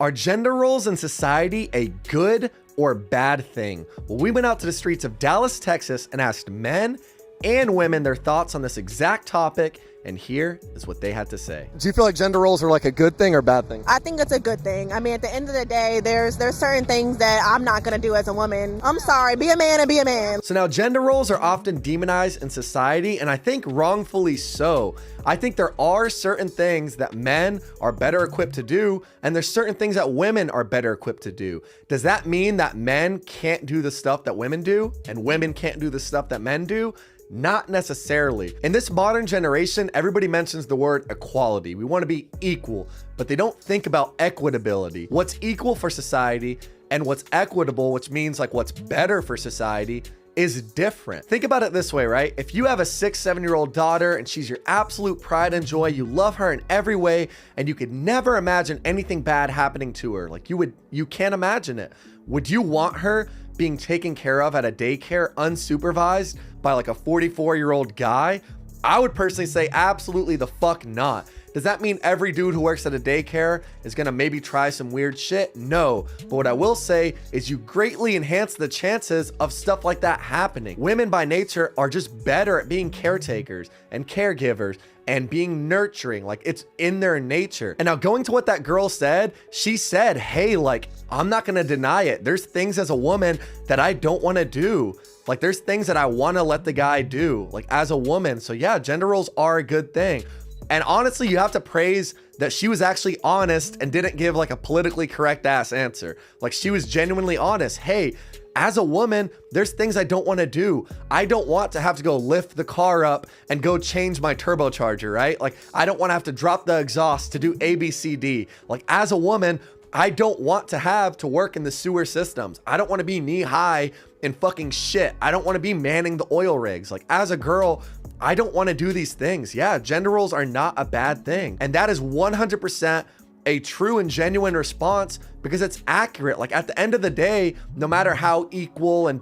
Are gender roles in society a good or bad thing? Well, we went out to the streets of Dallas, Texas, and asked men and women their thoughts on this exact topic, and here is what they had to say. Do you feel like gender roles are like a good thing or bad thing? I think it's a good thing. I mean, at the end of the day, there's certain things that I'm not going to do as a woman. I'm sorry, be a man and be a man. So now gender roles are often demonized in society, and I think wrongfully so. I think there are certain things that men are better equipped to do, and there's certain things that women are better equipped to do. Does that mean that men can't do the stuff that women do, and women can't do the stuff that men do? Not necessarily. In this modern generation, everybody mentions the word equality. We want to be equal, but they don't think about equitability. What's equal for society and what's equitable, which means like what's better for society, is different. Think about it this way, right? If you have a 6-7-year-old daughter and she's your absolute pride and joy, you love her in every way, and you could never imagine anything bad happening to her. Like you can't imagine it. Would you want her being taken care of at a daycare unsupervised by like a 44-year-old guy? I would personally say absolutely the fuck not. Does that mean every dude who works at a daycare is gonna maybe try some weird shit? No. But what I will say is you greatly enhance the chances of stuff like that happening. Women by nature are just better at being caretakers and caregivers and being nurturing. Like, it's in their nature. And now going to what that girl said, she said, hey, like, I'm not gonna deny it. There's things as a woman that I don't wanna do. Like, there's things that I wanna let the guy do, like as a woman. So yeah, gender roles are a good thing. And honestly, you have to praise that she was actually honest and didn't give like a politically correct ass answer. Like, she was genuinely honest. Hey, as a woman, there's things I don't want to do. I don't want to have to go lift the car up and go change my turbocharger, right? Like, I don't want to have to drop the exhaust to do A, B, C, D. Like, as a woman, I don't want to have to work in the sewer systems. I don't want to be knee high in fucking shit. I don't want to be manning the oil rigs. Like, as a girl, I don't want to do these things. Yeah, gender roles are not a bad thing. And that is 100% a true and genuine response because it's accurate. Like, at the end of the day, no matter how equal and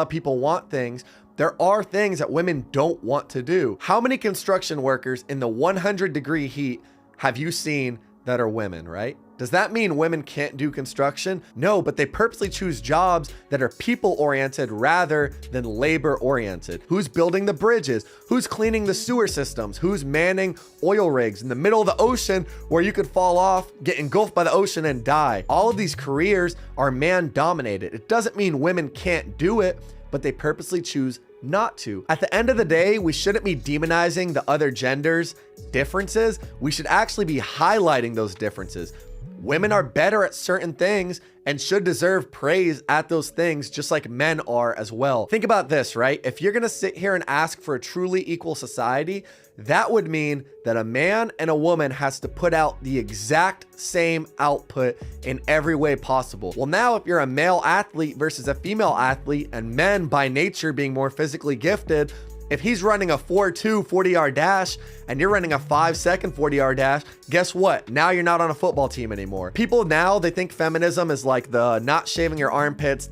people want things, there are things that women don't want to do. How many construction workers in the 100-degree heat have you seen that are women, right? Does that mean women can't do construction? No, but they purposely choose jobs that are people-oriented rather than labor-oriented. Who's building the bridges? Who's cleaning the sewer systems? Who's manning oil rigs in the middle of the ocean where you could fall off, get engulfed by the ocean and die? All of these careers are man-dominated. It doesn't mean women can't do it, but they purposely choose not to. At the end of the day, we shouldn't be demonizing the other genders' differences. We should actually be highlighting those differences. Women are better at certain things and should deserve praise at those things just like men are as well. Think about this, right? If you're gonna sit here and ask for a truly equal society, that would mean that a man and a woman has to put out the exact same output in every way possible. Well, now if you're a male athlete versus a female athlete, and men by nature being more physically gifted, if he's running a 4.2 40-yard dash and you're running a 5-second 40-yard dash, guess what? Now you're not on a football team anymore. People now, they think feminism is like the not shaving your armpits,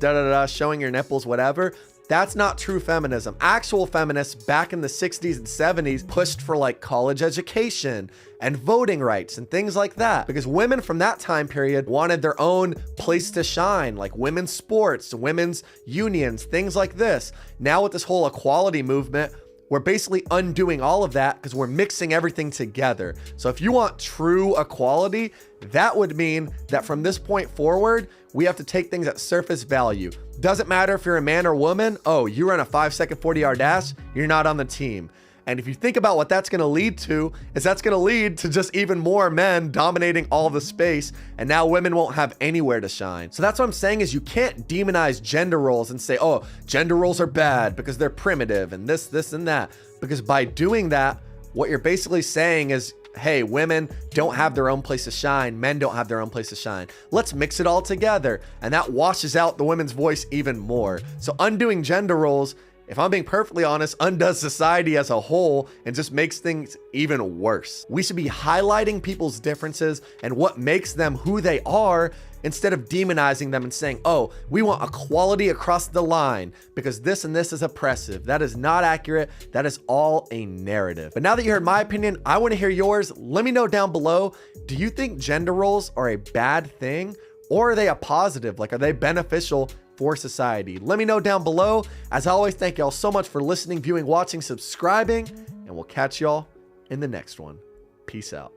showing your nipples, whatever. That's not true feminism. Actual feminists back in the 60s and 70s pushed for like college education and voting rights and things like that, because women from that time period wanted their own place to shine, like women's sports, women's unions, things like this. Now with this whole equality movement, we're basically undoing all of that because we're mixing everything together. So if you want true equality, that would mean that from this point forward, we have to take things at surface value. Doesn't matter if you're a man or woman. Oh, you run a 5-second 40-yard dash, you're not on the team. And if you think about what that's going to lead to, is that's going to lead to just even more men dominating all the space, and now women won't have anywhere to shine. So that's what I'm saying, is you can't demonize gender roles and say, oh, gender roles are bad because they're primitive and this and that. Because by doing that, what you're basically saying is, hey, women don't have their own place to shine. Men don't have their own place to shine. Let's mix it all together. And that washes out the women's voice even more. So undoing gender roles, if I'm being perfectly honest, undoes society as a whole and just makes things even worse. We should be highlighting people's differences and what makes them who they are, instead of demonizing them and saying, oh, we want equality across the line because this and this is oppressive. That is not accurate. That is all a narrative. But now that you heard my opinion, I want to hear yours. Let me know down below. Do you think gender roles are a bad thing, or are they a positive? Like, are they beneficial for society? Let me know down below. As always, thank y'all so much for listening, viewing, watching, subscribing, and we'll catch y'all in the next one. Peace out.